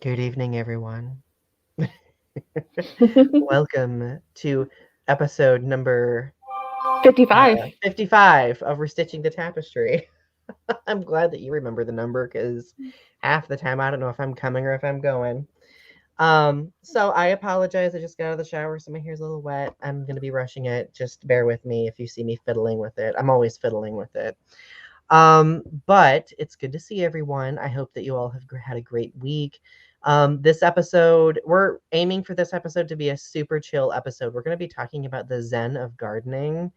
Good evening, everyone. Welcome to episode number 55. 55 of Restitching the Tapestry. I'm glad that you remember the number because half the time I don't know if I'm coming or if I'm going. So I apologize. I just got out of the shower, so my hair's a little wet. I'm going to be rushing it. Just bear with me if you see me fiddling with it. I'm always fiddling with it. But it's good to see everyone. I hope that you all have had a great week. This episode, we're aiming for this episode to be a super chill episode. We're going to be talking about the Zen of Gardening.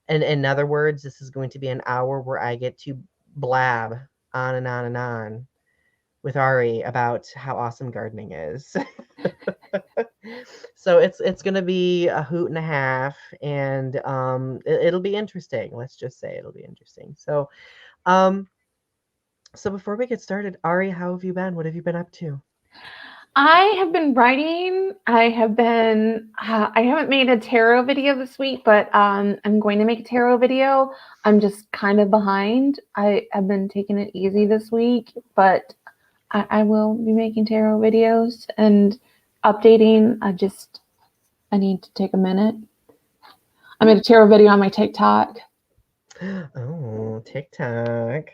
And in other words, this is going to be an hour where I get to blab on and on and on with Ari about how awesome gardening is. So it's going to be a hoot and a half, and it'll be interesting. Let's just say it'll be interesting. Um, so before we get started, Ari, how have you been? What have you been up to? I have been writing. I haven't made a tarot video this week, but I'm going to make a tarot video. I'm just kind of behind. I have been taking it easy this week, but I will be making tarot videos and updating. I need to take a minute. I made a tarot video on my TikTok. Oh, TikTok.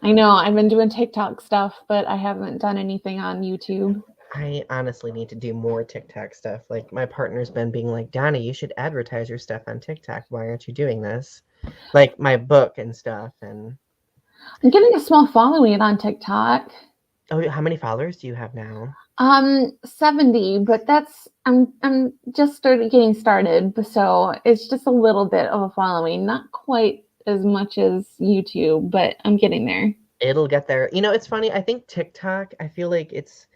I know I've been doing TikTok stuff, but I haven't done anything on YouTube. I honestly need to do more TikTok stuff. Like my partner's been being like, Donny, you should advertise your stuff on TikTok. Why aren't you doing this? Like my book and stuff. And I'm getting a small following on TikTok. oh, how many followers do you have now? 70, but I'm just getting started, so it's just a little bit of a following, not quite as much as YouTube, but I'm getting there. It'll get there. You know, it's funny. I think TikTok, I feel like it's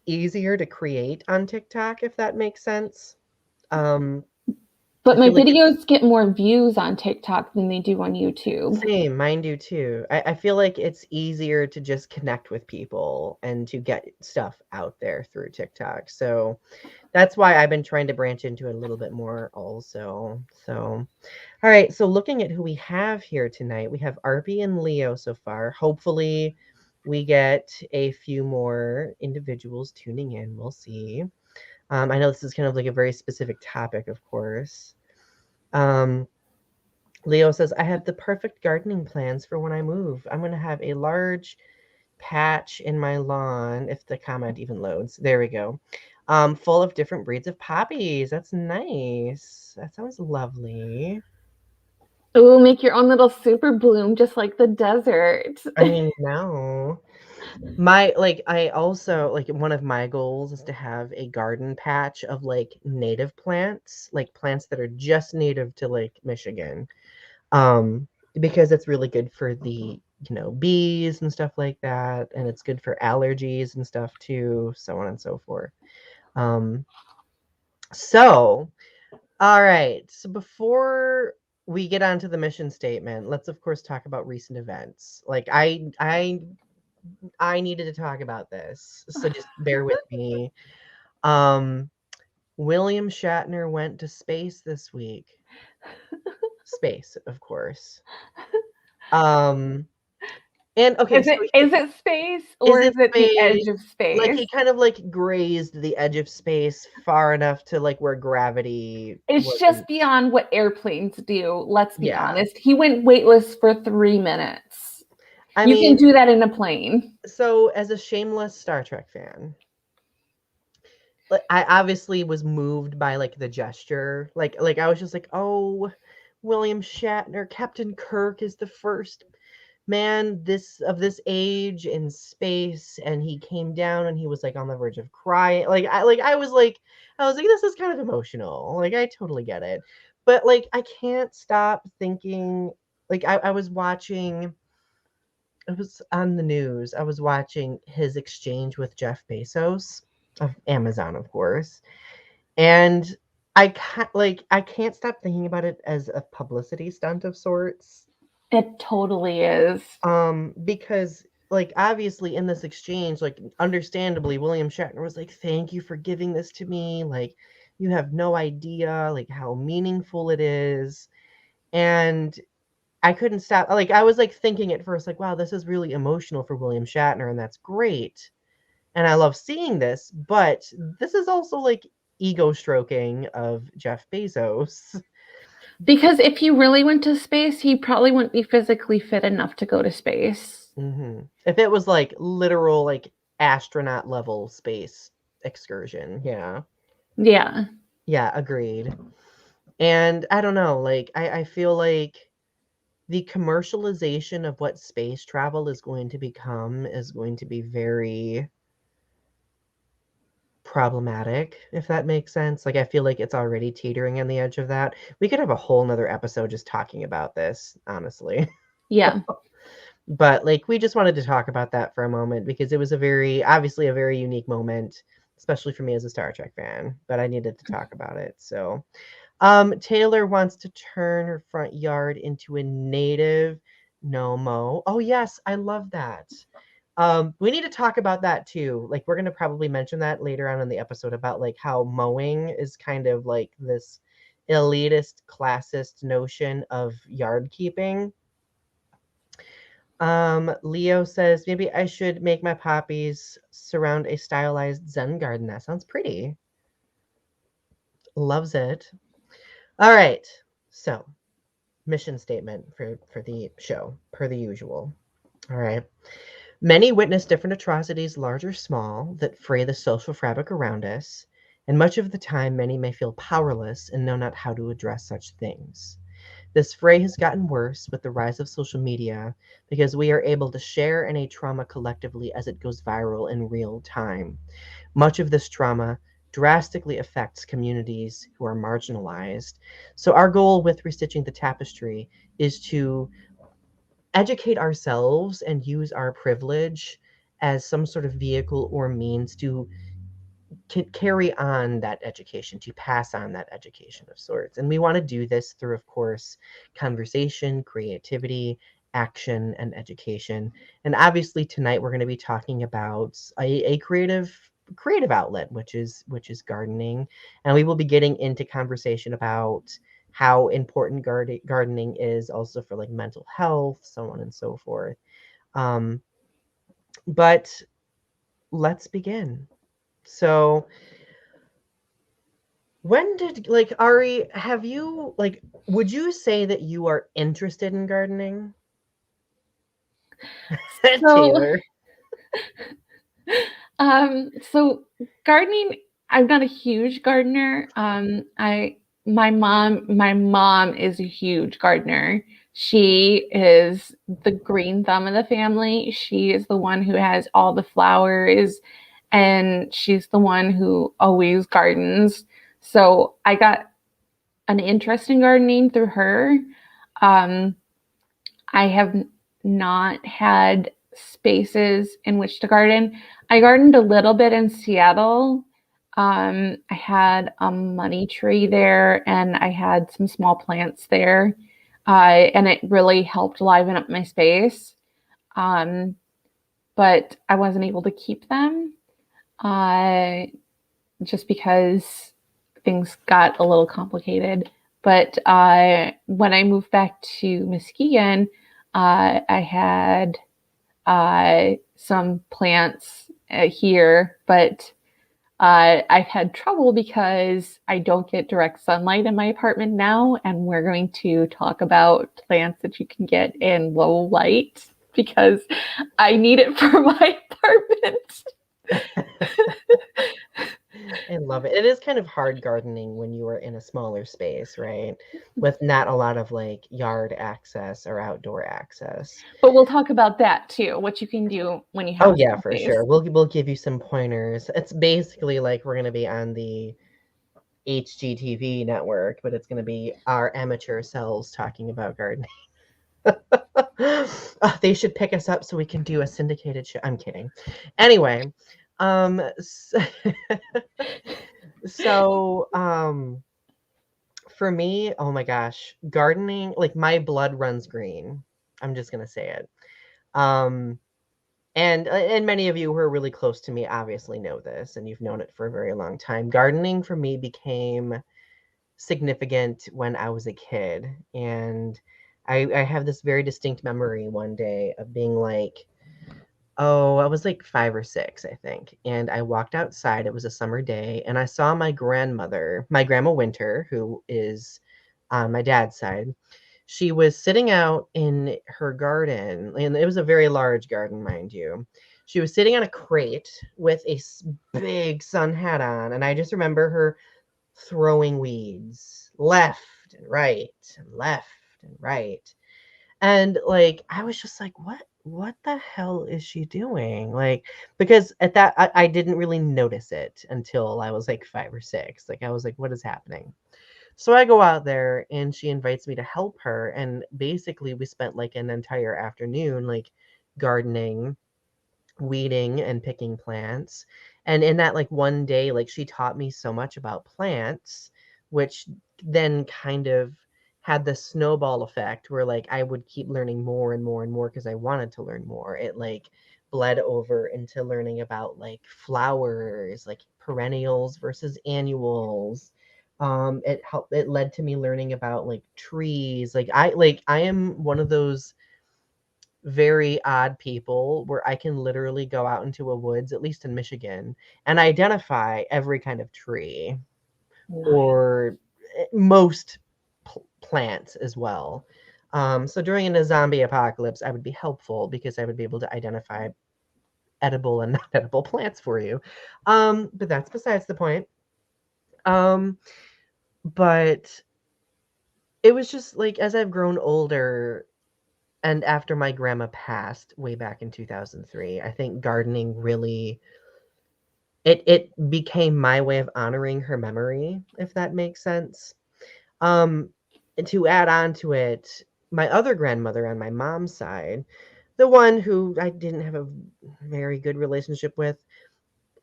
easier to create on TikTok, if that makes sense. Um, I But my feel like it's videos get more views on TikTok than they do on YouTube. same, mine do too. I feel like it's easier to just connect with people and to get stuff out there through TikTok. So that's why I've been trying to branch into it a little bit more also. So, all right. So looking at who we have here tonight, we have Arby and Leo so far. Hopefully, we get a few more individuals tuning in. We'll see. I know this is kind of like a very specific topic, of course. Um, Leo says, I have the perfect gardening plans for when I move. I'm going to have a large patch in my lawn, if the comment even loads. There we go. Full of different breeds of poppies. That's nice. That sounds lovely. Ooh, make your own little super bloom, just like the desert. I know. I also like one of my goals is to have a garden patch of like native plants, like plants that are just native to like Michigan. um, because it's really good for the bees and stuff like that, and it's good for allergies and stuff too, so on and so forth. Um, so all right, so before we get on to the mission statement, let's of course talk about recent events. Like I needed to talk about this, so just bear with me. um William Shatner went to space this week. Space, of course. um And okay, Is so it is it space is or it is it the space? edge of Like space? he kind of like grazed the edge of space far enough to like where gravity It's wasn't. just beyond what airplanes do. Let's be Yeah. honest. He went weightless for 3 minutes. I You can mean, do that in a plane. so as a shameless Star Trek fan, like I obviously was moved by like the gesture. Like I was just like, "Oh, William Shatner, Captain Kirk is the first man this age in space, and he came down and he was like on the verge of crying." I was like this is kind of emotional. Like I totally get it. But like I can't stop thinking, like I was watching, it was on the news. I was watching his exchange with Jeff Bezos of Amazon, of course. And I can't stop thinking about it as a publicity stunt of sorts. It totally is. Because like obviously in this exchange, like understandably, William Shatner was like, "Thank you for giving this to me. Like, you have no idea like how meaningful it is." And I couldn't stop. Like, I was like thinking at first, like, "Wow, this is really emotional for William Shatner, and that's great." And I love seeing this, but this is also like ego stroking of Jeff Bezos. Because if he really went to space, he probably wouldn't be physically fit enough to go to space. If it was like literal, like astronaut level space excursion, yeah. Yeah. Yeah, agreed. And I don't know, like I feel like the commercialization of what space travel is going to become is going to be very problematic, if that makes sense. Like I feel like it's already teetering on the edge of that. We could have a whole nother episode just talking about this, honestly. Yeah. But like we just wanted to talk about that for a moment because it was a very obviously a very unique moment, especially for me as a Star Trek fan, but I needed to talk about it. So Taylor wants to turn her front yard into a native no-mo. Oh yes, I love that. We need to talk about that too. Like we're gonna probably mention that later on in the episode about like how mowing is kind of like this elitist, classist notion of yard keeping. Leo says maybe I should make my poppies surround a stylized Zen garden. That sounds pretty. Loves it. All right. So mission statement for the show, per the usual. All right. Many witness different atrocities, large or small, that fray the social fabric around us, and much of the time many may feel powerless and know not how to address such things. This fray has gotten worse with the rise of social media because we are able to share any trauma collectively as it goes viral in real time. Much of this trauma drastically affects communities who are marginalized. So, our goal with Restitching the Tapestry is to educate ourselves and use our privilege as some sort of vehicle or means to carry on that education, to pass on that education of sorts. And we want to do this through, of course, conversation, creativity, action, and education. And obviously tonight we're going to be talking about a creative outlet, which is gardening. And we will be getting into conversation about how important gardening is also for like mental health, so on and so forth. Um, but let's begin. So, when did like Ari, have you like would you say that you are interested in gardening? So, Taylor. so gardening, I'm not a huge gardener. My mom is a huge gardener. She is the green thumb of the family. She is the one who has all the flowers, and she's the one who always gardens. So I got an interest in gardening through her. Um, I have not had spaces in which to garden. I gardened a little bit in Seattle. I had a money tree there and I had some small plants there. And it really helped liven up my space. Um, but I wasn't able to keep them uh, just because things got a little complicated. But when I moved back to Muskegon, I had some plants here, but I've had trouble because I don't get direct sunlight in my apartment now. And we're going to talk about plants that you can get in low light because I need it for my apartment. I love it. It is kind of hard gardening when you are in a smaller space, right? With not a lot of like yard access or outdoor access. But we'll talk about that too, what you can do when you Oh have yeah, some for space. sure. We'll give you some pointers. It's basically like we're gonna be on the HGTV network, but it's gonna be our amateur selves talking about gardening. They should pick us up so we can do a syndicated show. I'm kidding. Anyway, so, so for me, oh my gosh, gardening, like my blood runs green. I'm just gonna say it. Um, and many of you who are really close to me obviously know this, and you've known it for a very long time. Gardening for me became significant when I was a kid, and I have this very distinct memory one day of being like, Oh, I was like 5 or 6, I think, and I walked outside, it was a summer day, and I saw my grandmother, my grandma Winter, who is on my dad's side. She was sitting out in her garden, and it was a very large garden, mind you. She was sitting on a crate with a big sun hat on, and I just remember her throwing weeds left and right and left and right. And like I was just like, what the hell is she doing? Like, because at that I didn't really notice it until I was like 5 or 6. Like I was like, what is happening? So I go out there and she invites me to help her. And basically we spent like an entire afternoon like gardening, weeding and picking plants. And in that like one day, like she taught me so much about plants, which then kind of had the snowball effect where like I would keep learning more and more and more because I wanted to learn more. It like bled over into learning about like flowers, like perennials versus annuals. It led to me learning about like trees. I am one of those very odd people where I can literally go out into a woods, at least in Michigan, and identify every kind of tree Nice. or most plants as well. So during a zombie apocalypse, I would be helpful because I would be able to identify edible and not edible plants for you. But that's besides the point. Um, but it was just like as I've grown older, and after my grandma passed way back in 2003, I think gardening really it became my way of honoring her memory, if that makes sense. Um, and to add on to it, my other grandmother on my mom's side, the one who I didn't have a very good relationship with,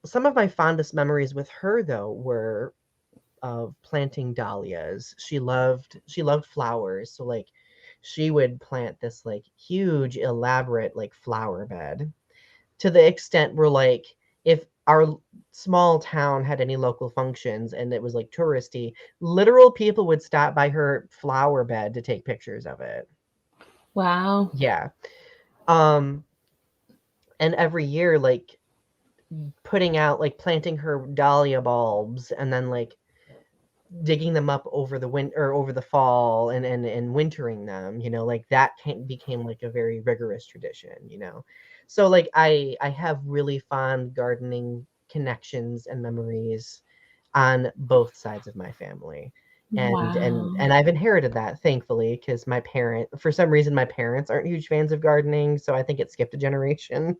some of my fondest memories with her though were of planting dahlias. She loved flowers, so like she would plant this like huge elaborate like flower bed to the extent where like if our small town had any local functions and it was like touristy, literal people would stop by her flower bed to take pictures of it. Wow. Yeah. Um and every year like putting out like planting her dahlia bulbs and then like digging them up over the winter or over the fall and wintering them, like that became like a very rigorous tradition. So like I have really fond gardening connections and memories on both sides of my family. And Wow. I've inherited that, thankfully, because for some reason my parents aren't huge fans of gardening, so I think it skipped a generation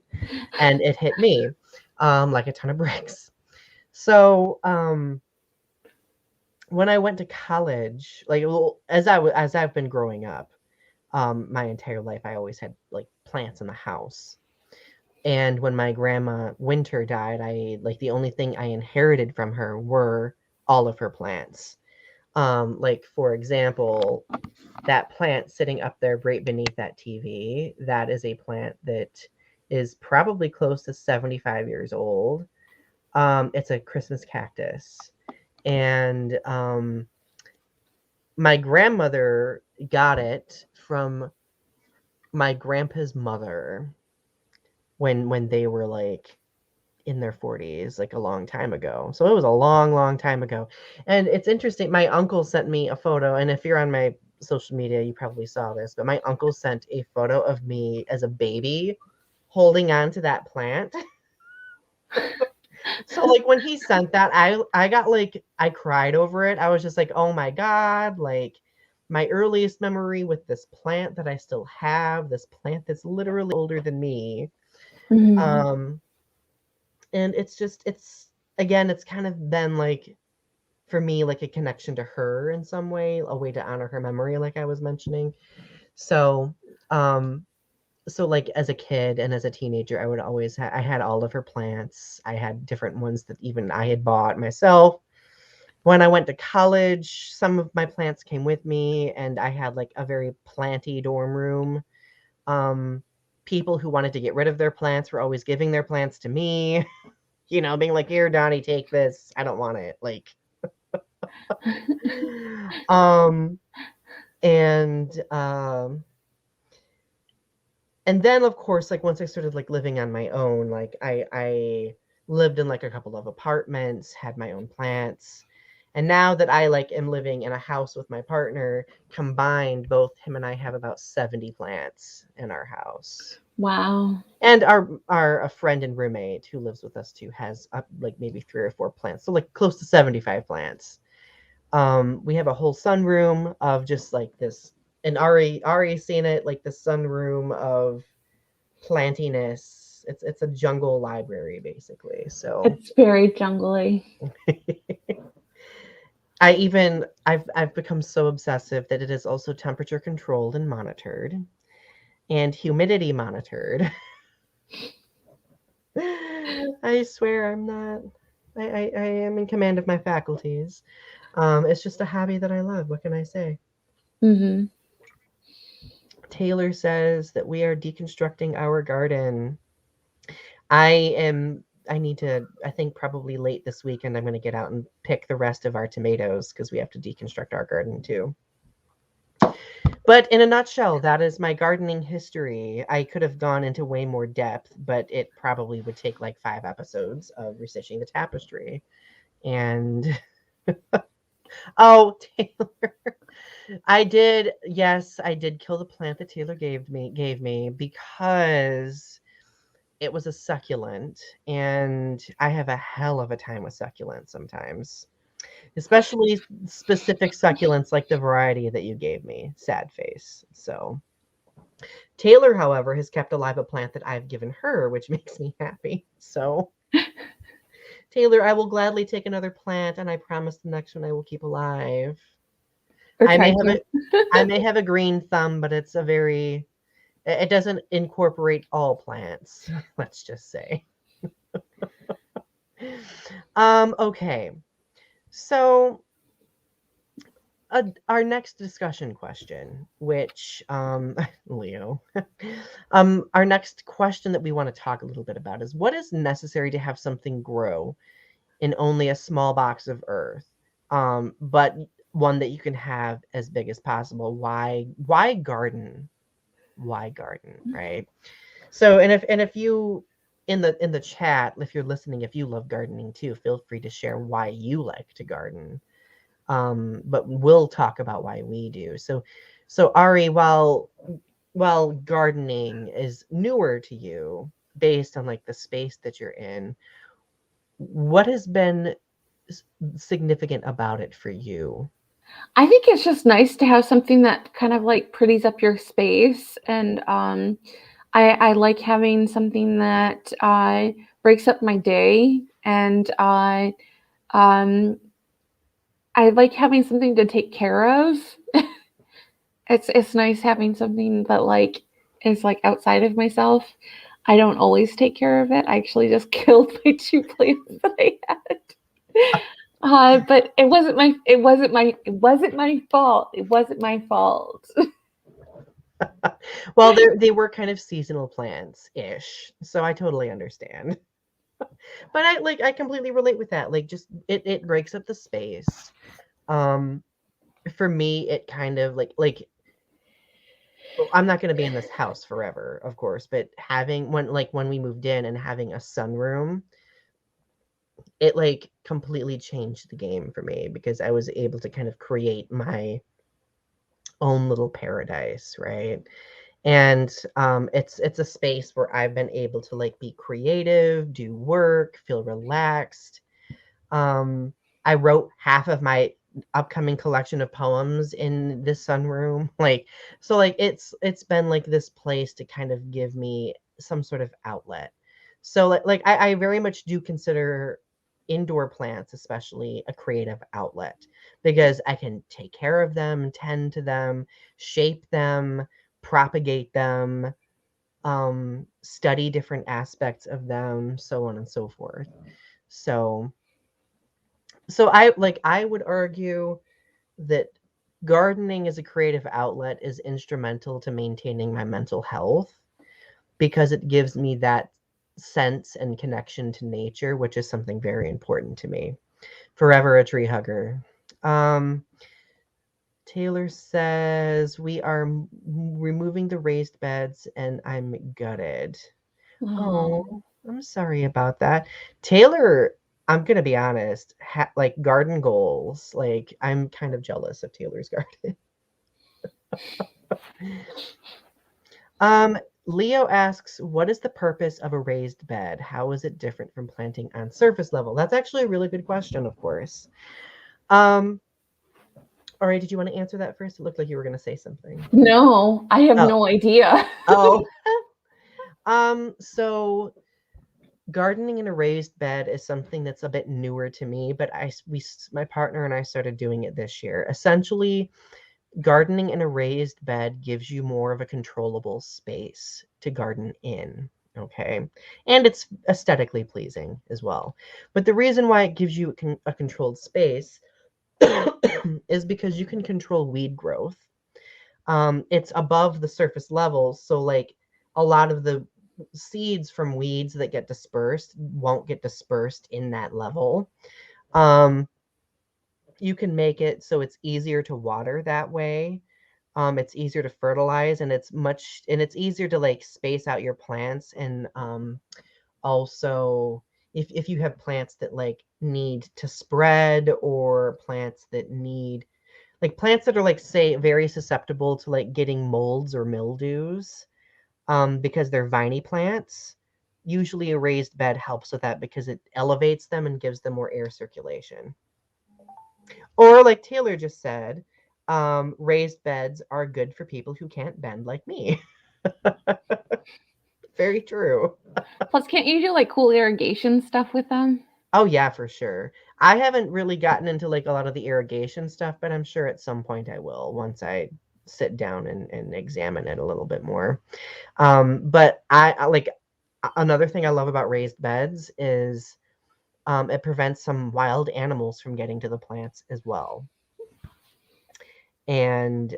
and it hit me like a ton of bricks. So when I went to college, like well, as I've been growing up, my entire life, I always had like plants in the house. And when my grandma Winter died, I like the only thing I inherited from her were all of her plants. Like for example, that plant sitting up there right beneath that TV, that is a plant that is probably close to 75 years old. It's a Christmas cactus. And my grandmother got it from my grandpa's mother when they were like in their 40s, like a long time ago. So it was a long, long time ago. And it's interesting. My uncle sent me a photo, and if you're on my social media, you probably saw this, but my uncle sent a photo of me as a baby holding on to that plant. So like when he sent that, I got like I cried over it. I was just like, "Oh my god, like my earliest memory with this plant that I still have, this plant that's literally older than me." Mhm. Um and it's again, it's kind of been like for me like a connection to her in some way, a way to honor her memory like I was mentioning. So, um so like as a kid and as a teenager, I would always I had all of her plants. I had different ones that even I had bought myself. When I went to college, some of my plants came with me, and I had like a very planty dorm room. Um, People who wanted to get rid of their plants were always giving their plants to me, being like, "Here, Donnie, take this. I don't want it." Like, um, and and then of course, like once I started like living on my own, like I lived in like a couple of apartments, had my own plants. And now that I like am living in a house with my partner, combined, both him and I have about 70 plants in our house. Wow. And our a friend and roommate who lives with us too has up like maybe 3 or 4 plants. So like close to 75 plants. We have a whole sunroom of just like this, and Ari's seen it, like the sunroom of plantiness. It's a jungle library basically. So It's very jungly. I've become so obsessive that it is also temperature controlled and monitored and humidity monitored. I swear I'm not. I am in command of my faculties. It's just a hobby that I love. What can I say? Mm-hmm. Taylor says that we are deconstructing our garden. I need to, I think probably late this weekend, I'm going to get out and pick the rest of our tomatoes because we have to deconstruct our garden too. But in a nutshell, that is my gardening history. I could have gone into way more depth, but it probably would take like 5 episodes of Restitching the Tapestry. And oh, Taylor, yes, I did kill the plant that Taylor gave me because it was a succulent, and I have a hell of a time with succulents sometimes. Especially specific succulents like the variety that you gave me, sad face. So Taylor, however, has kept alive a plant that I've given her, which makes me happy. So Taylor, I will gladly take another plant, and I promise the next one I will keep alive. Or I try may have to. a I may have a green thumb, but it's a very it doesn't incorporate all plants, let's just say. Okay. So our next discussion question, which Leo, our next question that we want to talk a little bit about is what is necessary to have something grow in only a small box of earth, but one that you can have as big as possible. Why garden? Why garden, right? So, and if you in the chat, if you're listening, if you love gardening too, feel free to share why you like to garden. But we'll talk about why we do. So Ari, while gardening is newer to you based on like the space that you're in, what has been significant about it for you? I think it's just nice to have something that kind of like pretties up your space, and I like having something that breaks up my day, and um, I like having something to take care of. It's nice having something that like is like outside of myself. I don't always take care of it. I actually just killed my 2 plants that I had. But it wasn't my fault. It wasn't my fault. Well, they were kind of seasonal plants ish, so I totally understand. But I completely relate with that. Like just it breaks up the space. Um, for me, it kind of well, I'm not going to be in this house forever, of course, but having when we moved in and having a sunroom, it like completely changed the game for me because I was able to kind of create my own little paradise, right? And it's a space where I've been able to like be creative, do work, feel relaxed. Um, I wrote half of my upcoming collection of poems in this sunroom. Like it's been like this place to kind of give me some sort of outlet. So I very much do consider indoor plants especially a creative outlet because I can take care of them, tend to them, shape them, propagate them, study different aspects of them, so on and so forth. So I would argue that gardening as a creative outlet is instrumental to maintaining my mental health because it gives me that sense and connection to nature, which is something very important to me. Forever a tree hugger. Um, Taylor says we are removing the raised beds and I'm gutted. Oh, I'm sorry about that. Taylor, I'm gonna be honest, like garden goals. Like I'm kind of jealous of Taylor's garden. Um, Leo asks, what is the purpose of a raised bed? How is it different from planting on surface level? That's actually a really good question, of course. All right, did you want to answer that first? It looked like you were going to say something. No, I have Oh, no idea. oh. So gardening in a raised bed is something that's a bit newer to me, but my partner and I started doing it this year. Essentially, gardening in a raised bed gives you more of a controllable space to garden in. Okay. And it's aesthetically pleasing as well. But the reason why it gives you a controlled space is because you can control weed growth. It's above the surface level. So, like, a lot of the seeds from weeds that get dispersed won't get dispersed in that level. Um, you can make it so it's easier to water that way. It's easier to fertilize, and it's easier to like space out your plants. And also, if you have plants that like need to spread, or plants that need like plants that are like, say, very susceptible to like getting molds or mildews, because they're viney plants, usually a raised bed helps with that because it elevates them and gives them more air circulation. Or like Taylor just said, raised beds are good for people who can't bend like me. Very true. Plus, can't you do like cool irrigation stuff with them? Oh yeah, for sure. I haven't really gotten into like a lot of the irrigation stuff, but I'm sure at some point I will once I sit down and examine it a little bit more. But I like another thing I love about raised beds is it prevents some wild animals from getting to the plants as well. And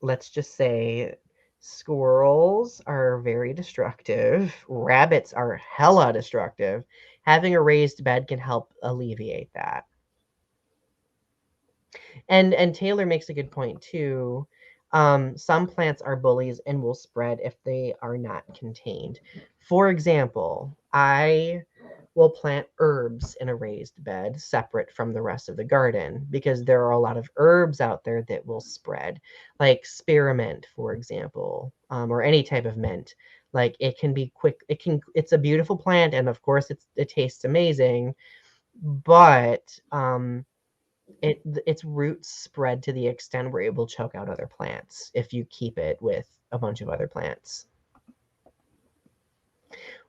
let's just say squirrels are very destructive. Rabbits are hella destructive. Having a raised bed can help alleviate that. And Taylor makes a good point too. Some plants are bullies and will spread if they are not contained. For example, I will plant herbs in a raised bed separate from the rest of the garden because there are a lot of herbs out there that will spread, like spearmint, for example, or any type of mint. Like it can be quick. It's a beautiful plant, and of course, it tastes amazing, but its roots spread to the extent where it will choke out other plants if you keep it with a bunch of other plants.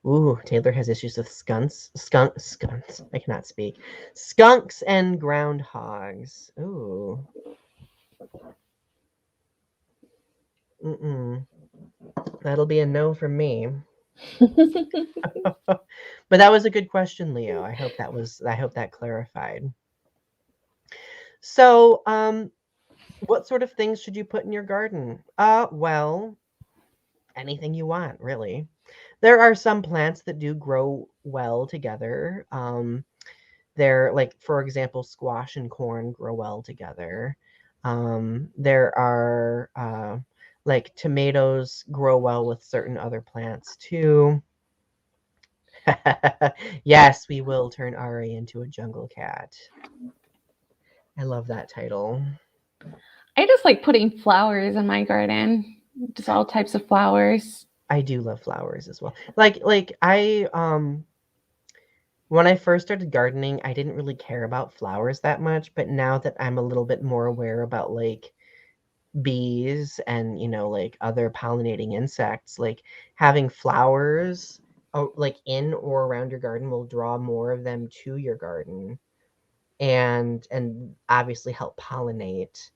Ooh, Taylor has issues with skunks. I cannot speak. Skunks and groundhogs. Ooh. Mm-mm. That'll be a no from me. But that was a good question, Leo. I hope that clarified. So, what sort of things should you put in your garden? Well, anything you want, really. There are some plants that do grow well together. They're like, for example, squash and corn grow well together. There are like tomatoes grow well with certain other plants too. Yes, we will turn Ari into a jungle cat. I love that title. I just like putting flowers in my garden, just all types of flowers. I do love flowers as well. Like I when I first started gardening, I didn't really care about flowers that much, but now that I'm a little bit more aware about like bees and, like other pollinating insects, like having flowers like in or around your garden will draw more of them to your garden, and obviously help pollinate.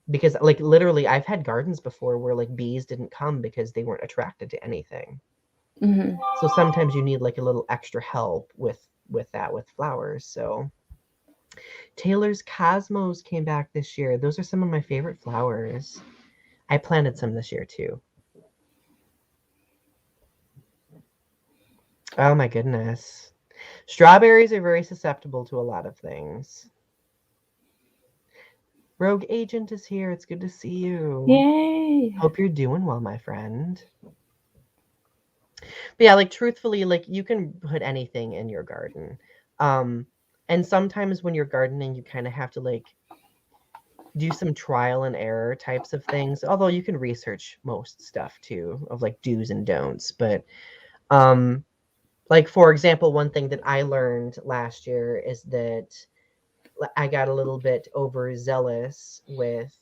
Because like literally I've had gardens before where like bees didn't come because they weren't attracted to anything. Mm-hmm. So sometimes you need like a little extra help with flowers. So Taylor's cosmos came back this year. Those are some of my favorite flowers. I planted some this year too. Oh my goodness. Strawberries are very susceptible to a lot of things. Rogue Agent is here. It's good to see you. Yay. Hope you're doing well, my friend. But yeah, like truthfully, like you can put anything in your garden. Um, and sometimes when you're gardening, you kind of have to like do some trial and error types of things. Although you can research most stuff too, of like do's and don'ts. But um, like for example, one thing that I learned last year is that I got a little bit overzealous with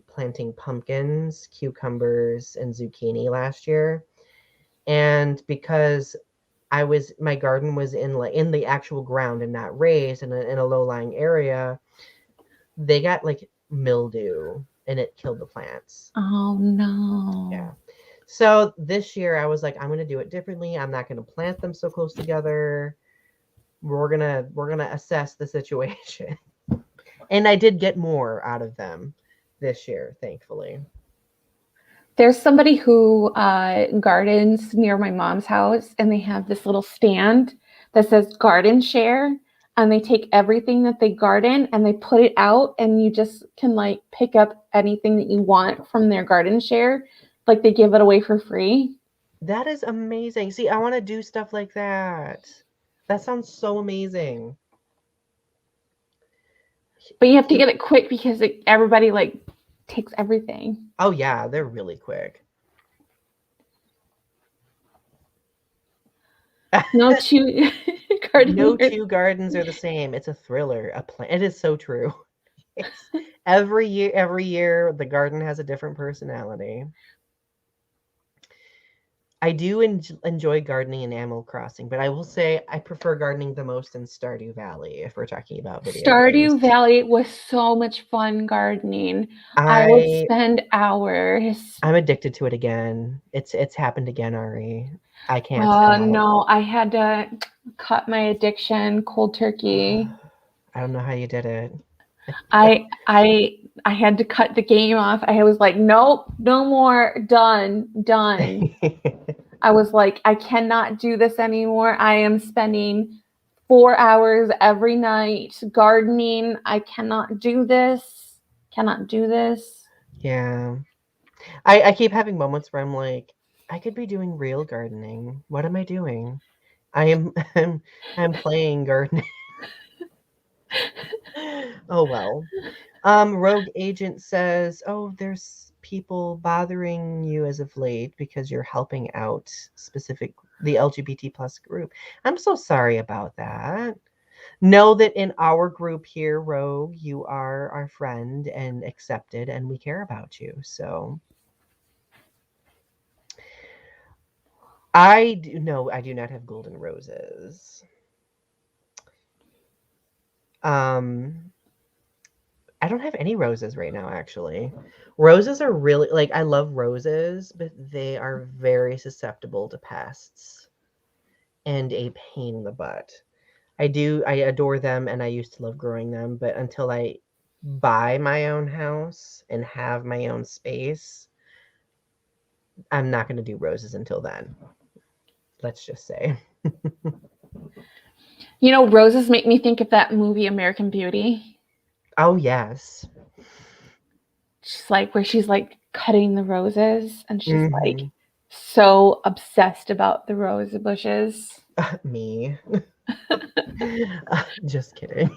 planting pumpkins, cucumbers, and zucchini last year. And because my garden was in the actual ground and not raised in a low-lying area, they got like mildew and it killed the plants. Oh no. Yeah. So this year I was like, I'm gonna do it differently. I'm not gonna plant them so close together. We're gonna assess the situation. And I did get more out of them this year, thankfully. There's somebody who gardens near my mom's house, and they have this little stand that says garden share. And they take everything that they garden and they put it out, and you just can like pick up anything that you want from their garden share. Like they give it away for free. That is amazing. See, I want to do stuff like that. That sounds so amazing. But you have to get it quick because everybody like takes everything. Oh yeah, they're really quick. No two No gardeners. two gardens are the same. It's a thriller. It is so true. It's every year the garden has a different personality. I do enjoy gardening in Animal Crossing, but I will say I prefer gardening the most in Stardew Valley if we're talking about video games. Stardew Valley was so much fun gardening. I would I spend hours. I'm addicted to it again. It's happened again, Ari. I can't stop. No, I had to cut my addiction cold turkey. I don't know how you did it. I had to cut the game off. I was like, nope, no more, done. I was like, I cannot do this anymore. I am spending 4 hours every night gardening. I cannot do this. Cannot do this. Yeah. I keep having moments where I'm like, I could be doing real gardening. What am I doing? I am I'm playing gardening. Oh well. Rogue Agent says, "Oh, there's people bothering you as of late because you're helping out the LGBT plus group. I'm so sorry about that. Know that in our group here, Rogue, you are our friend and accepted, and we care about you. So I do not have golden roses. I don't have any roses right now, actually. Roses are really like I love roses, but they are very susceptible to pests and a pain in the butt. I adore them and I used to love growing them, but until I buy my own house and have my own space, I'm not going to do roses until then. Let's just say. You know, roses make me think of that movie American Beauty. Oh, yes. She's like where she's like cutting the roses and she's like Mhm. so obsessed about the rose bushes. Me. Just kidding.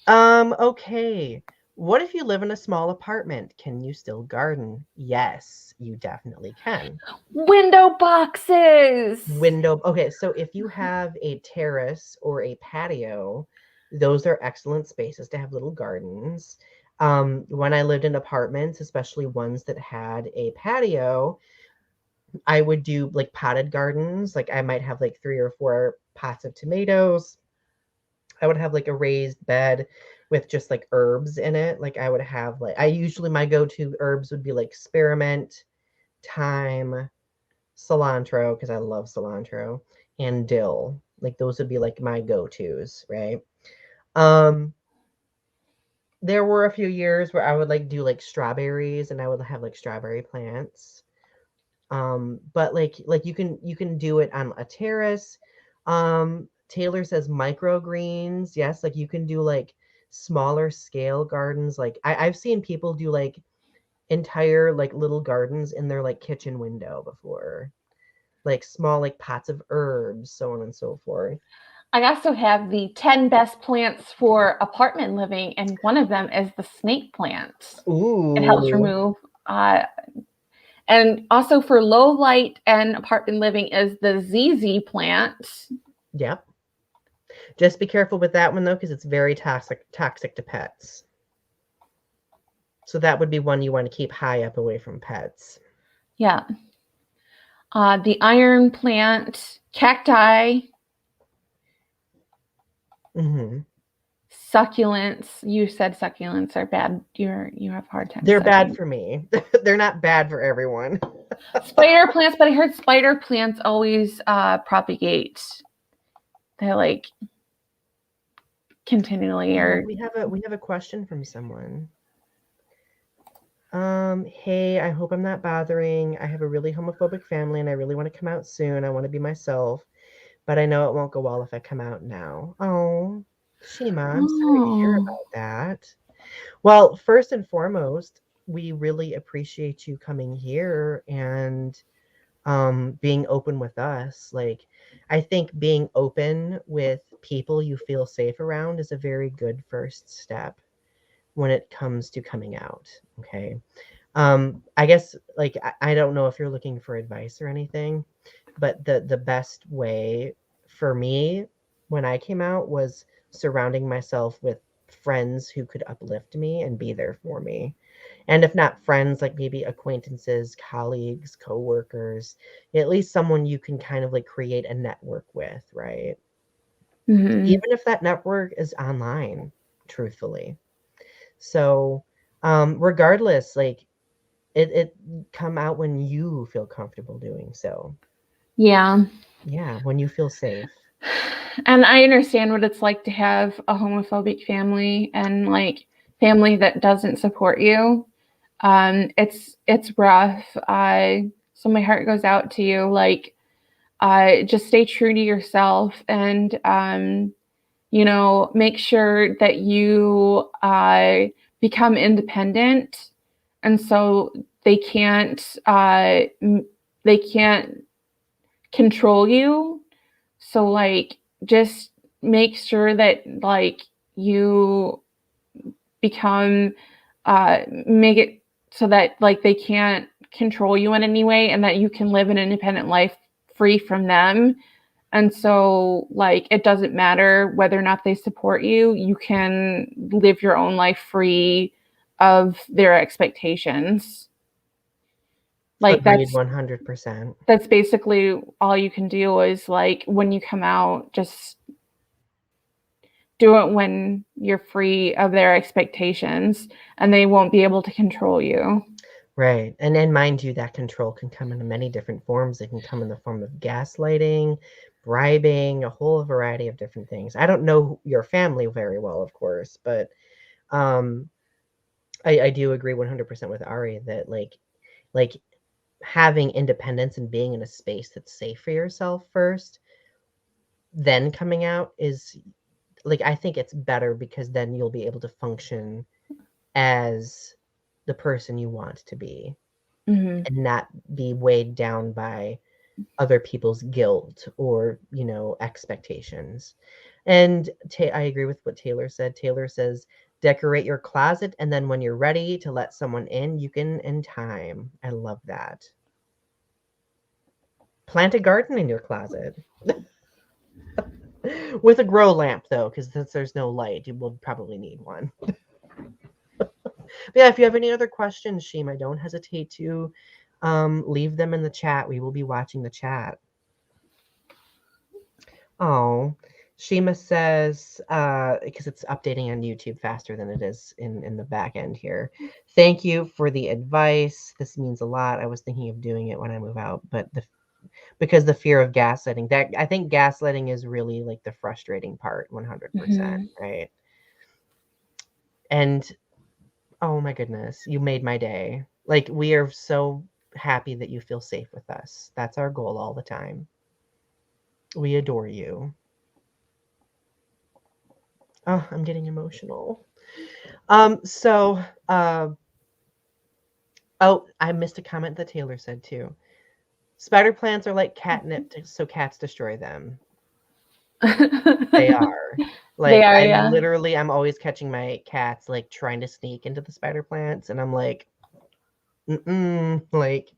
Okay. What if you live in a small apartment? Can you still garden? Yes, you definitely can. Window boxes. Okay, so if you have a terrace or a patio, those are excellent spaces to have little gardens. When I lived in apartments, especially ones that had a patio, I would do like potted gardens. Like I might have like 3 or 4 pots of tomatoes. I would have like a raised bed with just like herbs in it. Like I would have like I usually my go-to herbs would be like spearmint, thyme, cilantro because I love cilantro, and dill. Like those would be like my go-tos, right? Um there were a few years where I would like do like strawberries and I would have like strawberry plants. But like you can do it on a terrace. Taylor says microgreens. Yes, like you can do like smaller scale gardens. Like I've seen people do like entire like little gardens in their like kitchen window before. Like small like pots of herbs, so on and so forth. I also have the 10 best plants for apartment living, and one of them is the snake plant. It helps Ooh. remove, and also for low light and apartment living is the ZZ plant. Yep. Just be careful with that one though, because it's very toxic to pets. So that would be one you want to keep high up away from pets. Yeah. The iron plant, cacti, Mm-hmm. succulents. You said succulents are bad. You have a hard time. They're bad for me. They're not bad for everyone. Spider plants, but I heard spider plants always propagate. They're like continually or We have a question from someone. Hey, I hope I'm not bothering. I have a really homophobic family and I really want to come out soon. I want to be myself, but I know it won't go well if I come out now. Oh, Shima, I'm sorry to hear oh. about that. Well, first and foremost, we really appreciate you coming here and being open with us. Like, I think being open with people you feel safe around is a very good first step when it comes to coming out. Okay. I guess like I don't know if you're looking for advice or anything, but the best way for me when I came out was surrounding myself with friends who could uplift me and be there for me. And if not friends, like maybe acquaintances, colleagues, coworkers, at least someone you can kind of like create a network with, right? Mm-hmm. Even if that network is online, truthfully. So, regardless, like it come out when you feel comfortable doing so. Yeah. Yeah, when you feel safe. And I understand what it's like to have a homophobic family and like family that doesn't support you. It's rough. So my heart goes out to you. Like, just stay true to yourself and make sure that you become independent, and so they can't control you. So like just make sure that like you become make it so that like they can't control you in any way and that you can live an independent life free from them. And so like it doesn't matter whether or not they support you, you can live your own life free of their expectations. Like Agreed 100%. that's basically all you can do is like when you come out, just do it when you're free of their expectations and they won't be able to control you. Right. And then mind you, that control can come in many different forms. It can come in the form of gaslighting, bribing, a whole variety of different things. I don't know your family very well, of course, but um I do agree 100% with Ari that like having independence and being in a space that's safe for yourself first, then coming out is like I think it's better because then you'll be able to function as the person you want to be Mm-hmm. and not be weighed down by other people's guilt or expectations. And I agree with what Taylor said. Taylor says decorate your closet, and then when you're ready to let someone in, you can in time. I love that. Plant a garden in your closet. With a grow lamp though, because since there's no light, you will probably need one. But yeah, if you have any other questions, Shima, don't hesitate to leave them in the chat. We will be watching the chat. Oh, Shima says, because it's updating on YouTube faster than it is in the back end here. Thank you for the advice. This means a lot. I was thinking of doing it when I move out, but because the fear of gaslighting, that I think gaslighting is really like the frustrating part, 100%, Mm-hmm. right? And oh my goodness, you made my day. Like we are so happy that you feel safe with us. That's our goal all the time. We adore you. Oh, I'm getting emotional. So, oh, I missed a comment that Taylor said too. Spider plants are like catnip, so cats destroy them. They are. They Like, are, I yeah. literally, I'm always catching my cats like trying to sneak into the spider plants, and I'm like, like,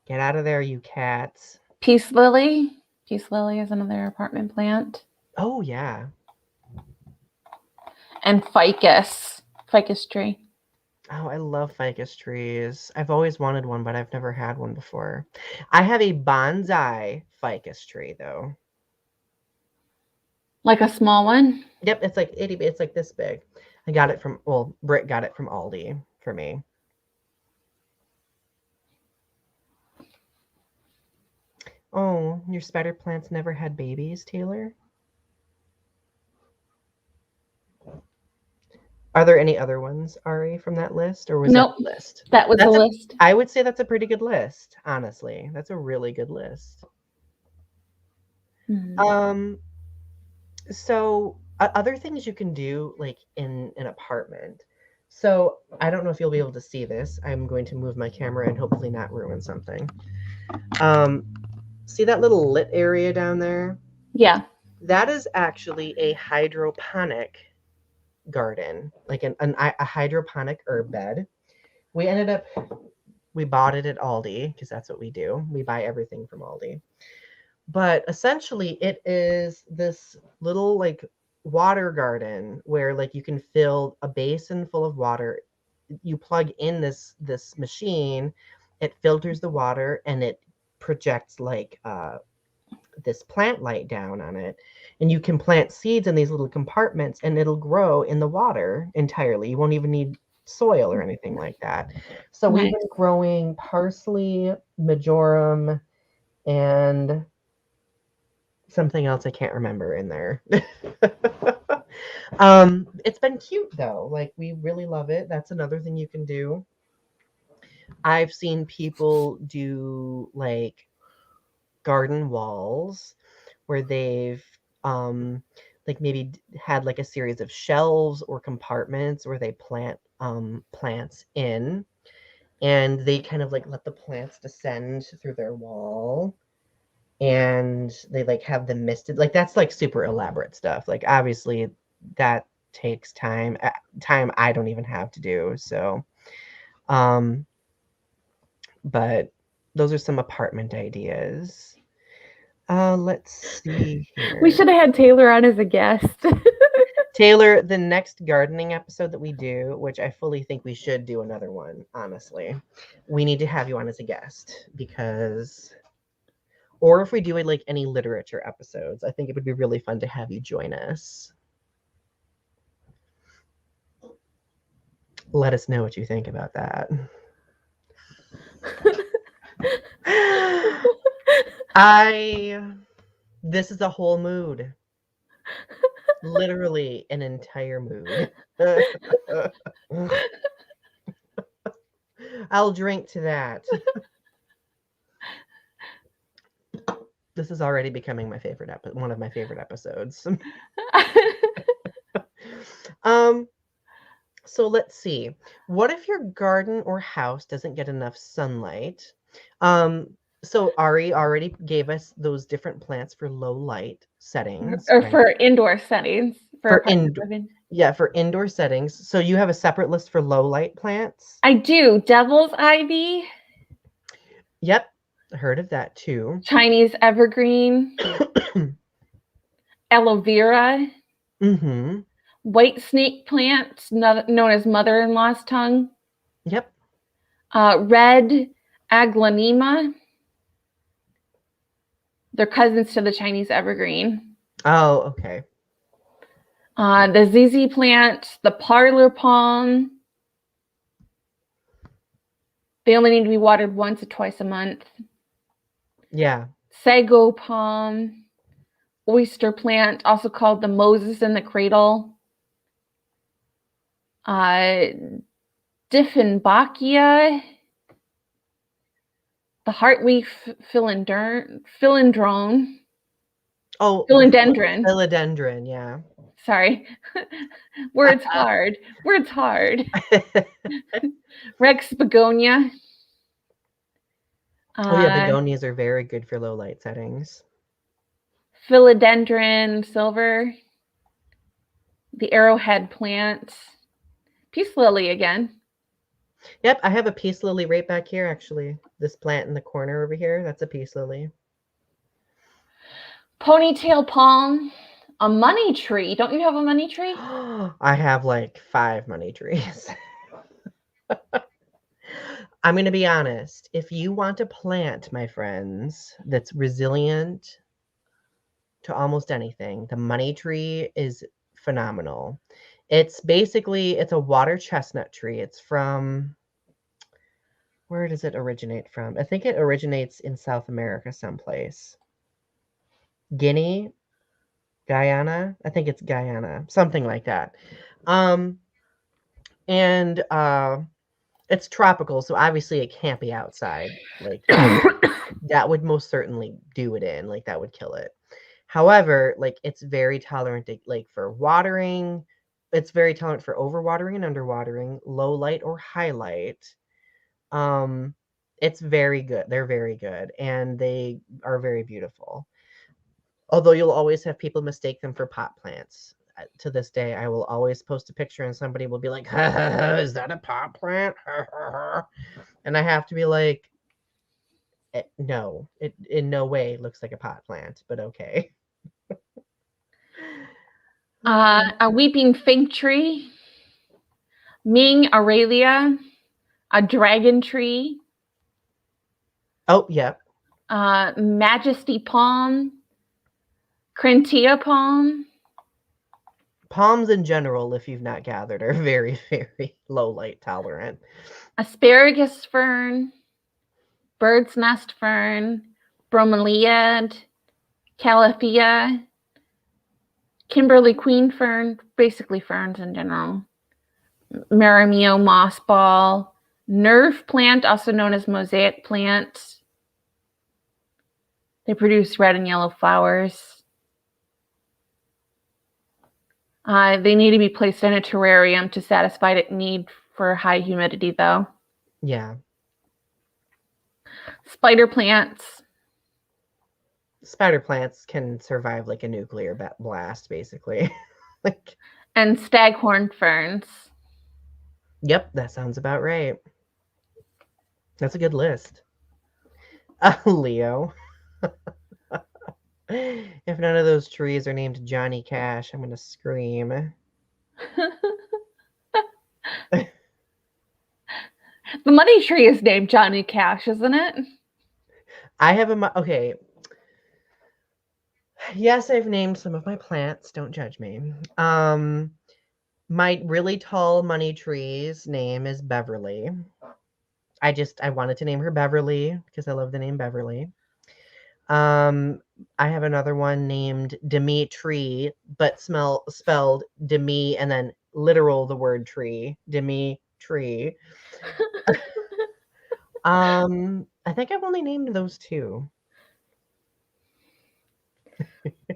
get out of there, you cats. Peace lily. Peace lily is another apartment plant. Oh yeah. And ficus. Ficus tree. Oh, I love ficus trees. I've always wanted one, but I've never had one before. I have a bonsai ficus tree though. Like a small one? Yep, it's like it's like this big. I got it from, well, Britt got it from Aldi for me. Oh, your spider plants never had babies, Taylor? Are there any other ones, Ari, from that list, or was that Nope. the list? That was the That's a, list. I would say that's a pretty good list, honestly. That's a really good list. Mm-hmm. So other things you can do like in an apartment. So I don't know if you'll be able to see this. I'm going to move my camera and hopefully not ruin something. Um, see that little lit area down there? Yeah. That is actually a hydroponic garden, like a hydroponic herb bed. We ended up, we bought it at Aldi because that's what we do. We buy everything from Aldi. But essentially, it is this little like water garden where like you can fill a basin full of water. You plug in this machine, it filters the water and it projects like this plant light down on it, and you can plant seeds in these little compartments and it'll grow in the water entirely. You won't even need soil or anything like that. So we've Nice. been growing parsley, majoram, and something else I can't remember in there. It's been cute though. Like we really love it. That's another thing you can do. I've seen people do like garden walls where they've like maybe had like a series of shelves or compartments where they plant plants in, and they kind of like let the plants descend through their wall, and they like have them misted. Like that's like super elaborate stuff. Like obviously that takes time I don't even have to do. So um but those are some apartment ideas. Let's see We here. should have had Taylor on as a guest. Taylor, the next gardening episode that we do, which I fully think we should do another one, honestly, we need to have you on as a guest because, or if we do like any literature episodes, I think it would be really fun to have you join us. Let us know what you think about that. This is a whole mood. Literally an entire mood. I'll drink to that. This is already becoming my favorite one of my favorite episodes. um so let's see. What if your garden or house doesn't get enough sunlight? Um so Ari already gave us those different plants for low light settings, Or right? for indoor settings for For apartment living. yeah, for indoor settings. So you have a separate list for low light plants? I do. Devil's ivy, Yep. Heard of that too. Chinese evergreen, aloe vera, Mm-hmm. white snake plant, known as mother-in-law's tongue, Yep. red aglaonema. They're cousins to the Chinese evergreen. Oh, okay. The ZZ plant, the parlor palm. They only need to be watered once or twice a month. Yeah. Sago palm, oyster plant, also called the Moses in the cradle. Dieffenbachia, the heartleaf philodendron. Oh, Philodendron. philodendron, yeah. Sorry. Words hard. Words hard. Rex begonia. Oh yeah, begonias are very good for low light settings. Philodendron silver. The arrowhead plant. Peace lily again. Yep, I have a peace lily right back here, actually. This plant in the corner over here, that's a peace lily. Ponytail palm. A money tree. Don't you have a money tree? I have like 5 money trees. I'm going to be honest. If you want a plant, my friends, that's resilient to almost anything, the money tree is phenomenal. It's a water chestnut tree. It's from, where does it originate from? I think it originates in South America someplace. Guinea, Guyana. I think it's Guyana, something like that. And it's tropical, so obviously it can't be outside. Like that would most certainly do it in, like that would kill it. However, like it's very tolerant to, like for watering. It's very tolerant for overwatering and underwatering, low light or high light. It's very good. They're very good, and they are very beautiful. Although you'll always have people mistake them for pot plants. To this day, I will always post a picture and somebody will be like, ha, ha, ha, is that a pot plant? And I have to be like, no, it in no way looks like a pot plant, but okay. A weeping fig tree. Ming aurelia. A dragon tree. Oh, yeah. Majesty palm. Crentia palm. Palms in general, if you've not gathered, are very, very low light tolerant. Asparagus fern. Bird's nest fern. Bromeliad. Califia. Kimberly queen fern. Basically ferns in general. Maramio moss ball. Nerve plant, also known as mosaic plant. They produce red and yellow flowers. They need to be placed in a terrarium to satisfy the need for high humidity, though. Yeah. Spider plants. Spider plants can survive like a nuclear blast, basically. Like, and staghorn ferns. Yep, that sounds about right. That's a good list. Leo. If none of those trees are named Johnny Cash, I'm going to scream. The money tree is named Johnny Cash, isn't it? I have okay. Yes, I've named some of my plants. Don't judge me. My really tall money tree's name is Beverly. I wanted to name her Beverly because I love the name Beverly. I have another one named Dimitri, but spelled Demi and then literal the word tree. Dimitri. I think I've only named those 2.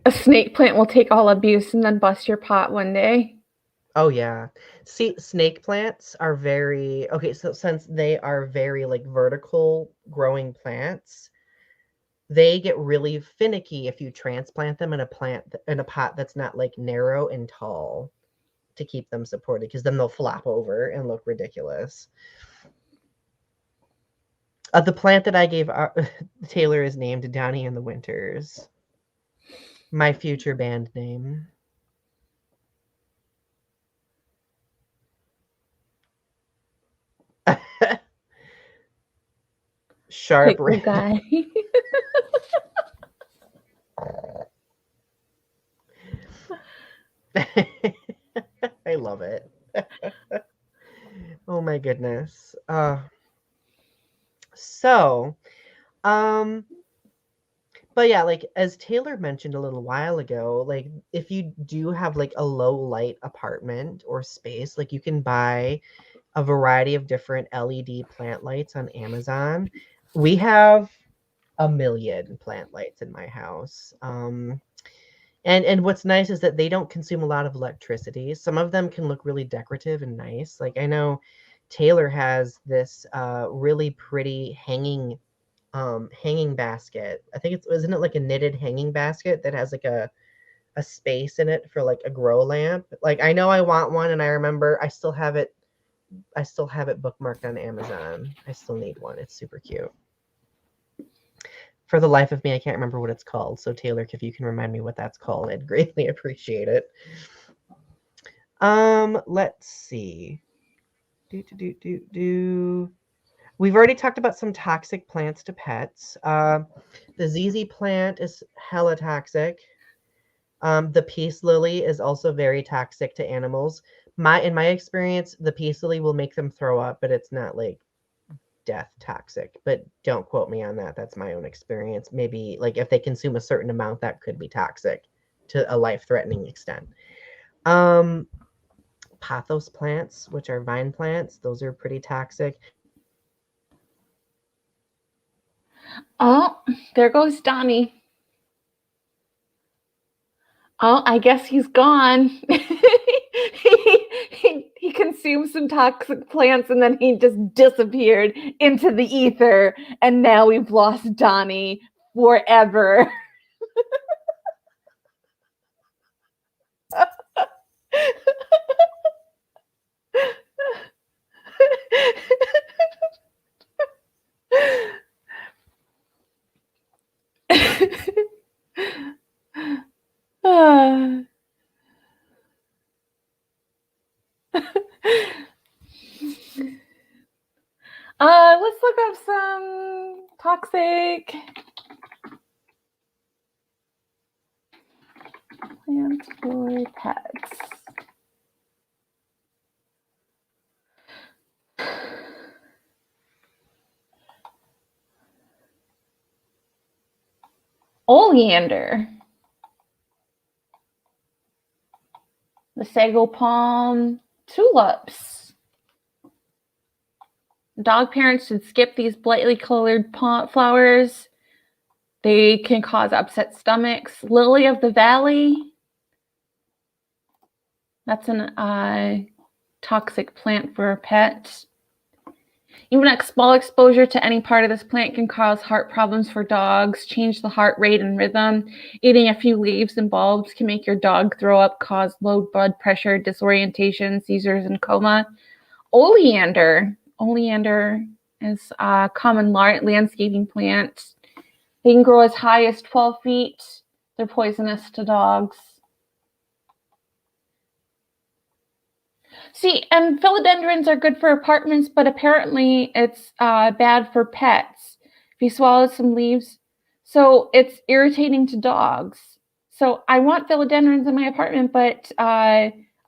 A snake plant will take all abuse and then bust your pot one day. Oh yeah. See, snake plants are very okay, so since they are very like vertical growing plants, they get really finicky if you transplant them in a pot that's not like narrow and tall to keep them supported, because then they'll flop over and look ridiculous. The plant that I gave Taylor is named Donny in the Winters. My future band name. Sharp guy. I love it. Oh my goodness. But yeah, like as Taylor mentioned a little while ago, like if you do have like a low light apartment or space, like you can buy a variety of different LED plant lights on Amazon. We have a million plant lights in my house. And what's nice is that they don't consume a lot of electricity. Some of them can look really decorative and nice. Like I know Taylor has this really pretty hanging basket. I think it's isn't it like a knitted hanging basket that has like a space in it for like a grow lamp. Like I know I want one and I remember I still have it bookmarked on Amazon. I still need one. It's super cute. For the life of me, I can't remember what it's called. So Taylor, if you can remind me what that's called, I'd greatly appreciate it. Let's see. Do. We've already talked about some toxic plants to pets. The ZZ plant is hella toxic. The peace lily is also very toxic to animals. In my experience, the peace lily will make them throw up, but it's not like death toxic. But don't quote me on that. That's my own experience. Maybe like if they consume a certain amount, that could be toxic to a life-threatening extent. Um, Pothos plants, which are vine plants, those are pretty toxic. Oh, there goes Donny. Oh, I guess he's gone. he consumed some toxic plants and then he just disappeared into the ether. And now we've lost Donny forever. Let's look up some toxic plants for pets. Oleander, the sago palm, tulips. Dog parents should skip these brightly colored flowers. They can cause upset stomachs. Lily of the valley. That's an toxic plant for a pet. Even small exposure to any part of this plant can cause heart problems for dogs, change the heart rate and rhythm. Eating a few leaves and bulbs can make your dog throw up, cause low blood pressure, disorientation, seizures, and coma. Oleander. Oleander is a common landscaping plant. They can grow as high as 12 feet. They're poisonous to dogs. See, and philodendrons are good for apartments, but apparently it's bad for pets. If you swallow some leaves, so it's irritating to dogs. So I want philodendrons in my apartment, but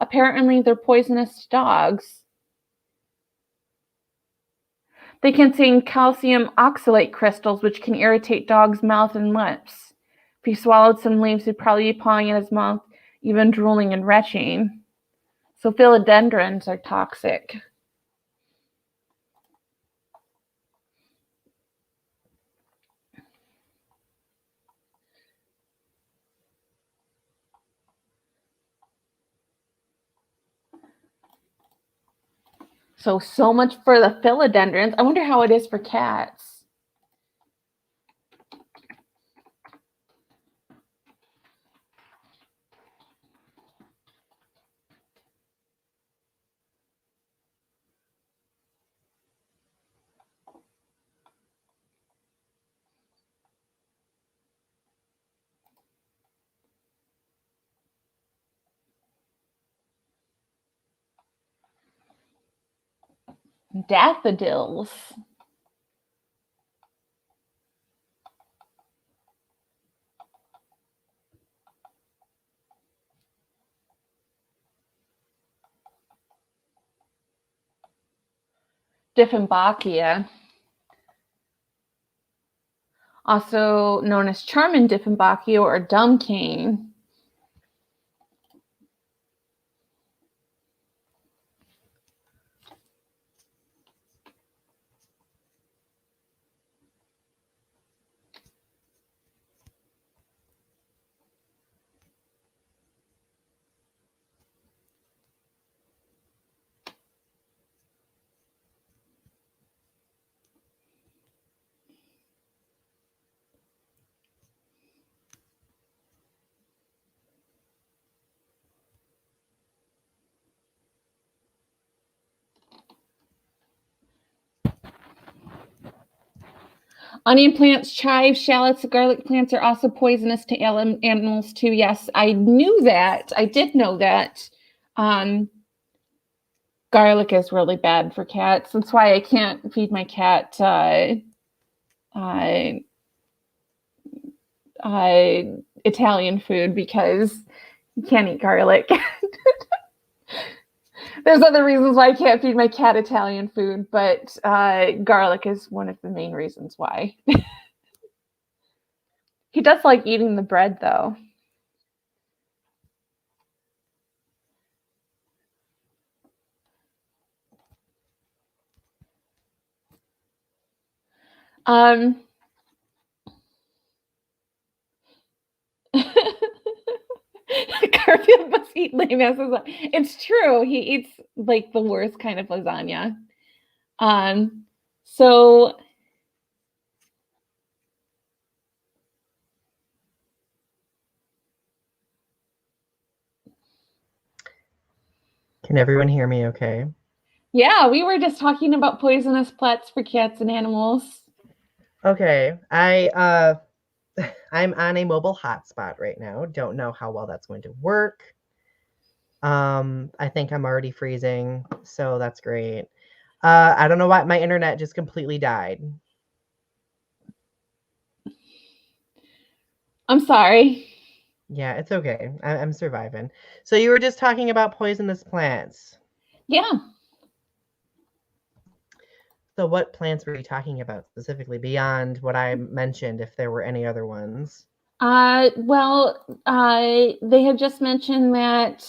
apparently they're poisonous to dogs. They contain calcium oxalate crystals, which can irritate dogs' mouth and lips. If you swallowed some leaves, you'd probably be pawing at his mouth, even drooling and retching. So philodendrons are toxic. So much for the philodendrons. I wonder how it is for cats. Daffodils. Dieffenbachia, also known as Charmin Dieffenbachia or dumb cane. Onion plants, chives, shallots, garlic plants are also poisonous to animals too. Yes, I knew that. I did know that. Garlic is really bad for cats. That's why I can't feed my cat Italian food, because you can't eat garlic. There's other reasons why I can't feed my cat Italian food, but garlic is one of the main reasons why. He does like eating the bread, though. Garfield must eat lame ass lasagna. It's true. He eats like the worst kind of lasagna. So Can everyone hear me okay? yeah, we were just talking about poisonous plants for cats and animals. Okay. I'm on a mobile hotspot right now. Don't know how well that's going to work. I think I'm already freezing, so that's great. I don't know why my internet just completely died. I'm sorry. Yeah, it's okay. I'm surviving. So you were just talking about poisonous plants. Yeah. So what plants were you talking about specifically beyond what I mentioned, if there were any other ones? They had just mentioned that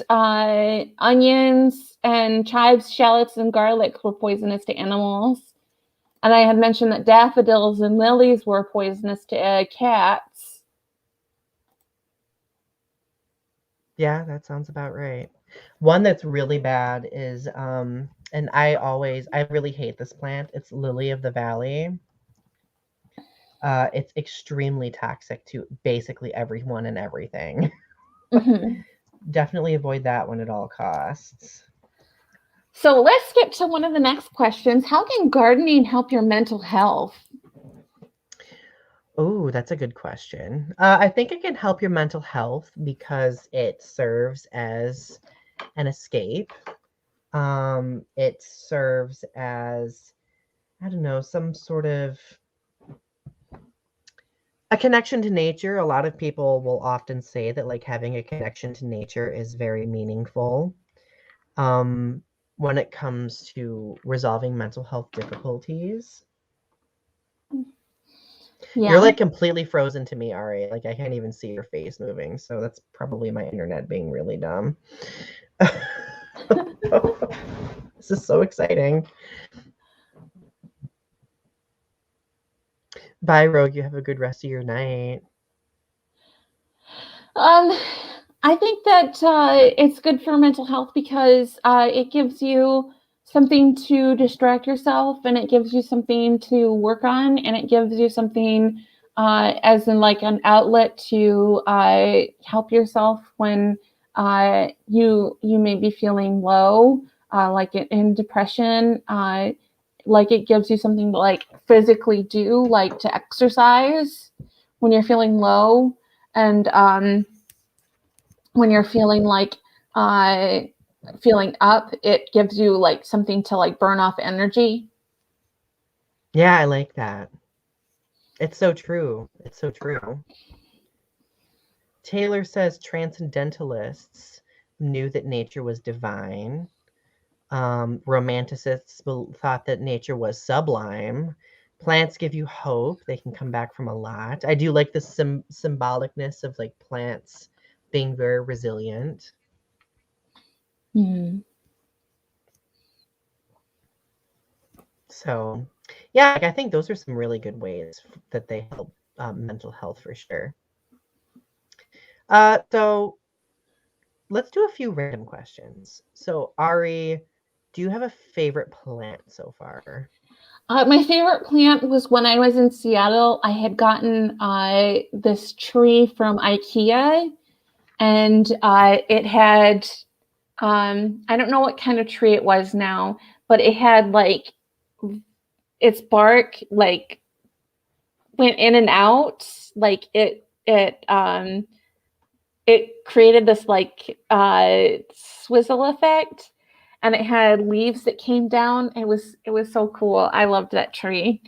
onions and chives, shallots, and garlic were poisonous to animals. And I had mentioned that daffodils and lilies were poisonous to cats. Yeah, that sounds about right. One that's really bad is and I really hate this plant. It's lily of the valley. It's extremely toxic to basically everyone and everything. Mm-hmm. Definitely avoid that one at all costs. So let's get to one of the next questions. How can gardening help your mental health? Oh, that's a good question. I think it can help your mental health because it serves as an escape. It serves as, I don't know, some sort of a connection to nature. A lot of people will often say that like having a connection to nature is very meaningful when it comes to resolving mental health difficulties. You're Yeah. like completely frozen to me, Ari. Like I can't even see your face moving. So that's probably my internet being really dumb. This is so exciting. Bye, Rogue. You have a good rest of your night. Um, I think that it's good for mental health because it gives you something to distract yourself, and it gives you something to work on, and it gives you something as in like an outlet to help yourself when you may be feeling low, like in depression. Like it gives you something to like physically do, like to exercise when you're feeling low, and when you're feeling like uh, feeling up, it gives you like something to like burn off energy. Yeah, I like that. It's so true. It's so true. Taylor says transcendentalists knew that nature was divine. Romanticists thought that nature was sublime. Plants give you hope. They can come back from a lot. I do like the symbolicness of like plants being very resilient. Mm-hmm. So, yeah, like, I think those are some really good ways that they help mental health for sure. So let's do a few random questions. So, Ari, do you have a favorite plant so far? My favorite plant was when I was in Seattle. I had gotten this tree from IKEA, and it had, I don't know what kind of tree it was now, but it had like its bark like went in and out. Like it created this like swizzle effect, and it had leaves that came down. It was so cool. I loved that tree.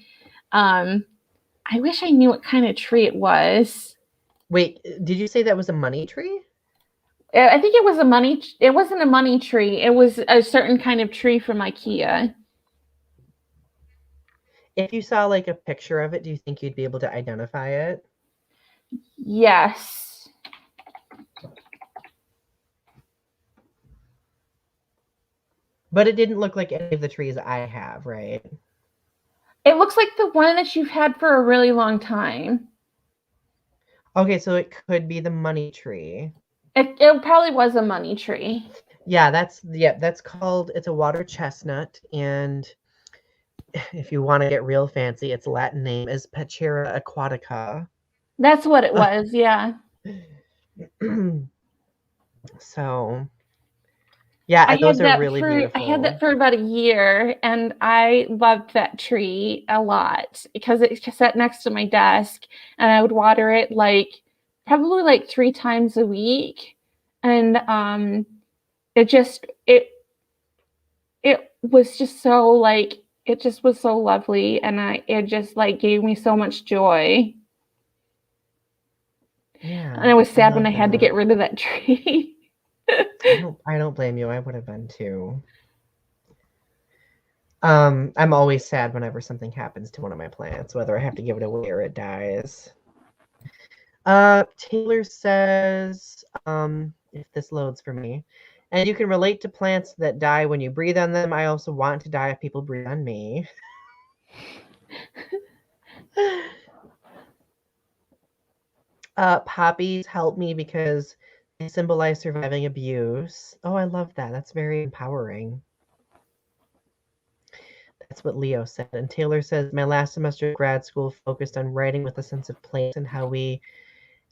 I wish I knew what kind of tree it was. Wait, did you say that was a money tree? I think it was a money. It wasn't a money tree. It was a certain kind of tree from IKEA. If you saw like a picture of it, do you think you'd be able to identify it? Yes. But it didn't look like any of the trees I have, right? It looks like the one that you've had for a really long time. Okay, so it could be the money tree. It probably was a money tree. Yeah, that's called, it's a water chestnut, and if you want to get real fancy, its Latin name is Pachera aquatica. That's what it was, yeah. So, yeah, those are really beautiful. I had that for about a year, and I loved that tree a lot because it just sat next to my desk, and I would water it like probably like 3 times a week. And it just it was just so like it just was so lovely, and it just like gave me so much joy. Yeah, And I was sad when I love had to that. get rid of that tree. I don't blame you. I would have been too. I'm always sad whenever something happens to one of my plants, whether I have to give it away or it dies. Taylor says, if this loads for me, and you can relate to plants that die when you breathe on them. I also want to die if people breathe on me. Poppies help me because they symbolize surviving abuse. Oh, I love that. That's very empowering. That's what Leo said. And Taylor says, my last semester of grad school focused on writing with a sense of place and how we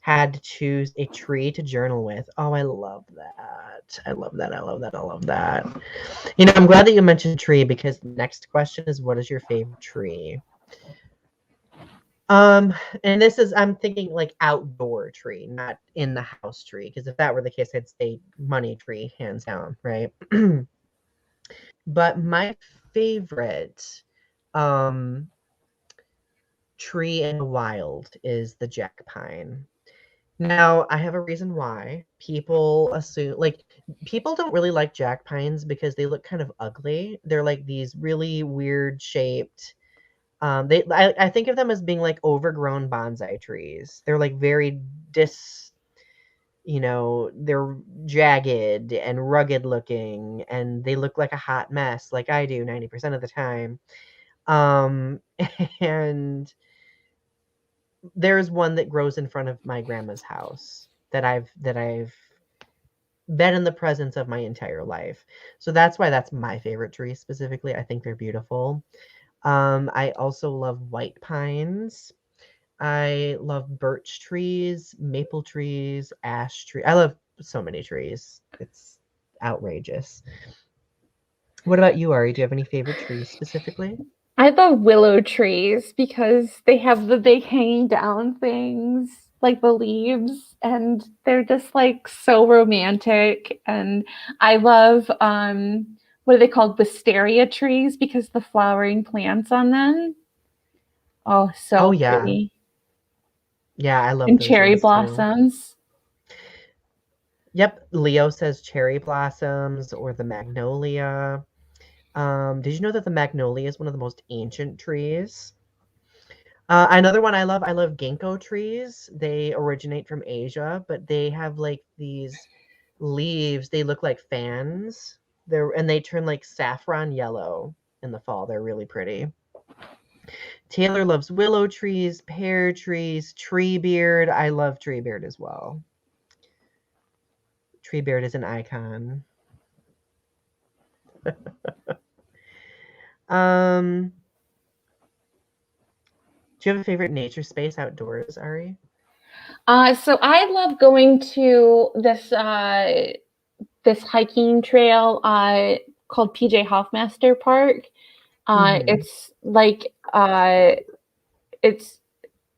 had to choose a tree to journal with. Oh, I love that. I love that. I love that. I love that. You know, I'm glad that you mentioned tree because the next question is, what is your favorite tree? And this is, I'm thinking like outdoor tree, not in the house tree, because if that were the case, I'd say money tree, hands down, right? But my favorite tree in the wild is the jack pine. Now, I have a reason why. People assume, like, people don't really like jack pines because they look kind of ugly. They're like these really weird shaped. I think of them as being like overgrown bonsai trees. They're like very they're jagged and rugged looking, and they look like a hot mess, like I do 90% of the time. Um, and there's one that grows in front of my grandma's house that I've been in the presence of my entire life. So that's why that's my favorite tree specifically. I think they're beautiful. I also love white pines. I love birch trees, maple trees, ash tree. I love so many trees. It's outrageous. What about you, Ari? Do you have any favorite trees specifically? I love willow trees because they have the big hanging down things, like the leaves, and they're just like so romantic. And I love what are they called? Wisteria trees because the flowering plants on them. Oh, Oh so yeah. pretty. Yeah, I love And those cherry ones too. blossoms. Yep, Leo says cherry blossoms or the magnolia. Did you know that the magnolia is one of the most ancient trees? Another one I love ginkgo trees. They originate from Asia, but they have like these leaves. They look like fans. They turn like saffron yellow in the fall. They're really pretty. Taylor loves willow trees, pear trees, tree beard. I love tree beard as well. Tree beard is an icon. Um, do you have a favorite nature space outdoors, Ari? So I love going to this hiking trail called PJ Hoffmaster Park. Mm-hmm. It's like it's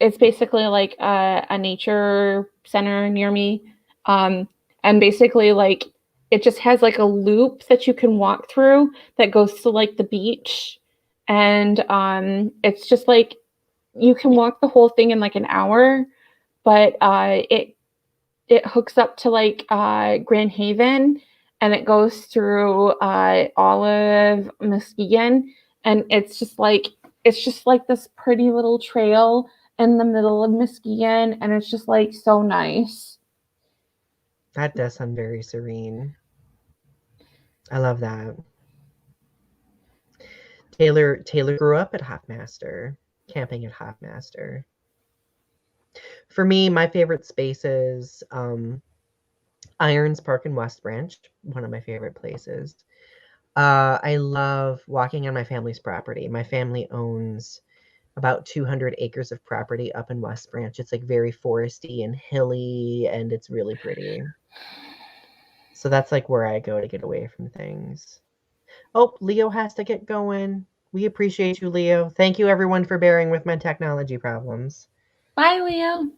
it's basically like a nature center near me. And basically like it just has like a loop that you can walk through that goes to like the beach. And it's just like you can walk the whole thing in like an hour, but it hooks up to like Grand Haven, and it goes through all of Muskegon, and it's just like this pretty little trail in the middle of Muskegon, and it's just like so nice. That does sound very serene. I love that. Taylor grew up at Hofmaster, camping at Hofmaster. For me, my favorite spaces, Irons Park in West Branch, one of my favorite places. I love walking on my family's property. My family owns about 200 acres of property up in West Branch. It's like very foresty and hilly, and it's really pretty. So that's like where I go to get away from things. Oh, Leo has to get going. We appreciate you, Leo. Thank you, everyone, for bearing with my technology problems. Bye, Leo.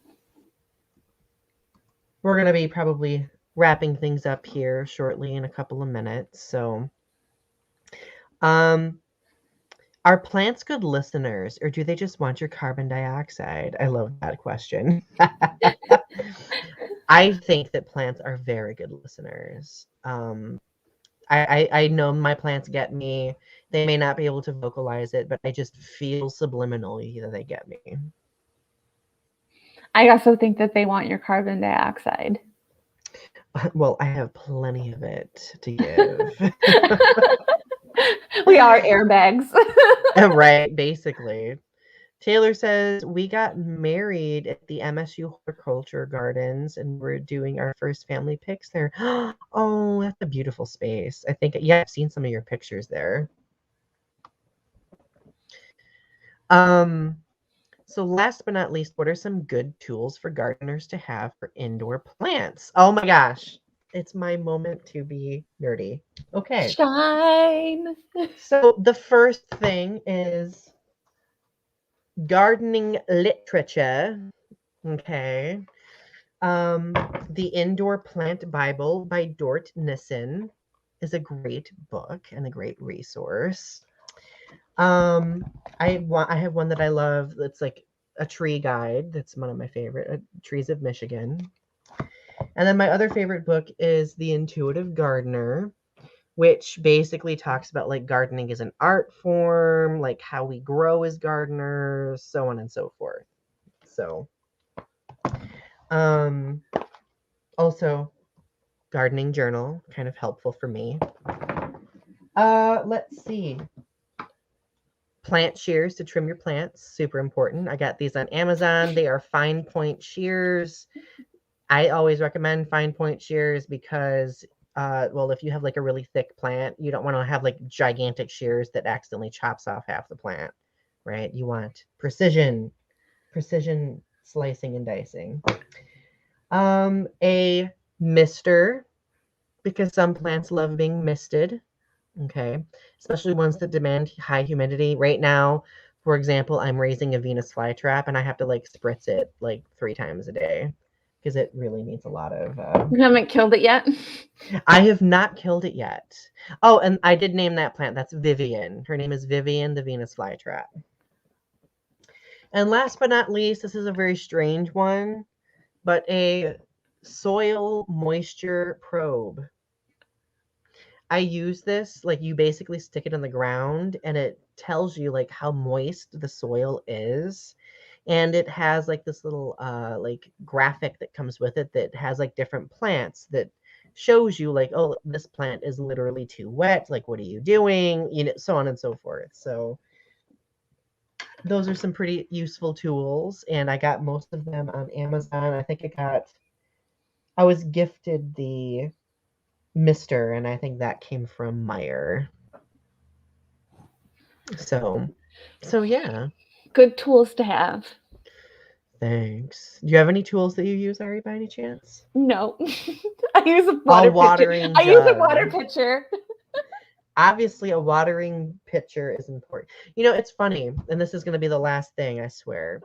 We're going to be probably wrapping things up here shortly in a couple of minutes. So, are plants good listeners, or do they just want your carbon dioxide? I love that question. I think that plants are very good listeners. I know my plants get me. They may not be able to vocalize it, but I just feel subliminally that they get me. I also think that they want your carbon dioxide. Well, I have plenty of it to give. We are airbags. Right, basically. Taylor says, we got married at the MSU Horticulture Gardens and we're doing our first family pics there. Oh, that's a beautiful space. I think, yeah, I've seen some of your pictures there. So last but not least, what are some good tools for gardeners to have for indoor plants? Oh my gosh, it's my moment to be nerdy. Okay. Shine. So the first thing is gardening literature. Okay. The Indoor Plant Bible by Dort Nissen is a great book and a great resource. I have one that I love that's like a tree guide. That's one of my favorite, Trees of Michigan. And then my other favorite book is The Intuitive Gardener, which basically talks about like gardening as an art form, like how we grow as gardeners, so on and so forth. So, also gardening journal, kind of helpful for me. Let's see. Plant shears to trim your plants, super important. I got these on Amazon. They are fine point shears. I always recommend fine point shears because, well, if you have like a really thick plant, you don't want to have like gigantic shears that accidentally chops off half the plant, right? You want precision slicing and dicing. A mister, because some plants love being misted. Okay, especially ones that demand high humidity. Right now, for example, I'm raising a Venus flytrap and I have to like spritz it like 3 times a day because it really needs a lot of. You haven't killed it yet? I have not killed it yet. Oh, and I did name that plant. That's Vivian. Her name is Vivian, the Venus flytrap. And last but not least, this is a very strange one, but a soil moisture probe. I use this, like you basically stick it in the ground and it tells you like how moist the soil is. And it has like this little like graphic that comes with it that has like different plants that shows you like, oh, this plant is literally too wet. Like, what are you doing? You know, so on and so forth. So those are some pretty useful tools. And I got most of them on Amazon. I think I was gifted the Mister, and I think that came from Meyer. So yeah. Good tools to have. Thanks. Do you have any tools that you use, Ari, by any chance? No. I use a water watering pitcher. I use a jug. water pitcher. Obviously, a watering pitcher is important. You know, it's funny, and this is going to be the last thing, I swear.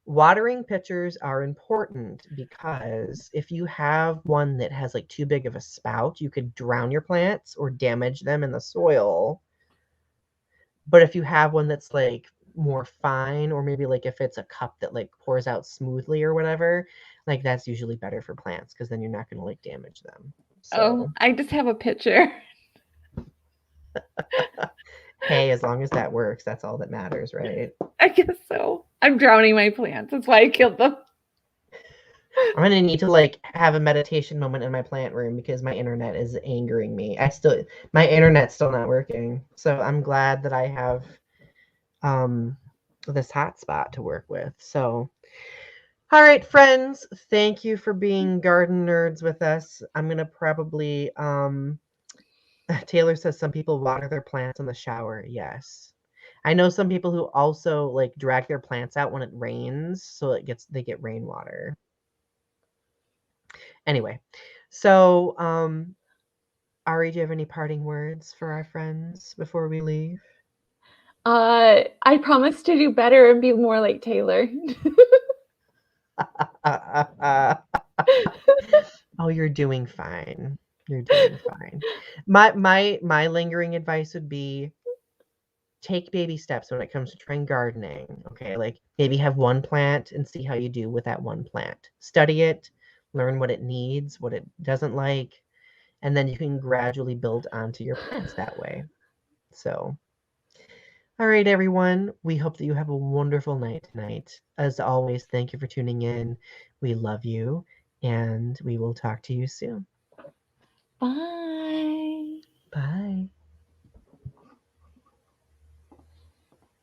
Watering pitchers are important because if you have one that has like too big of a spout, you could drown your plants or damage them in the soil. But if you have one that's like more fine, or maybe like if it's a cup that like pours out smoothly or whatever, like that's usually better for plants because then you're not going to like damage them. Oh, So, I just have a picture. hey, as long as that works, that's all that matters, right? I guess so. I'm drowning my plants. That's why I killed them. I'm gonna need to like have a meditation moment in my plant room because my internet is angering me. My internet's still not working. So I'm glad that I have um this hotspot to work with. So all right, friends, thank you for being garden nerds with us. I'm gonna probably Taylor says some people water their plants in the shower. Yes. I know some people who also like drag their plants out when it rains, so they get rainwater. Anyway, so Ari, do you have any parting words for our friends before we leave? I promise to do better and be more like Taylor. Oh, you're doing fine. You're doing fine. My lingering advice would be take baby steps when it comes to trying gardening. Okay, like maybe have one plant and see how you do with that one plant. Study it, learn what it needs, what it doesn't like, and then you can gradually build onto your plants that way. So, all right, everyone. We hope that you have a wonderful night tonight. As always, thank you for tuning in. We love you, and we will talk to you soon. Bye.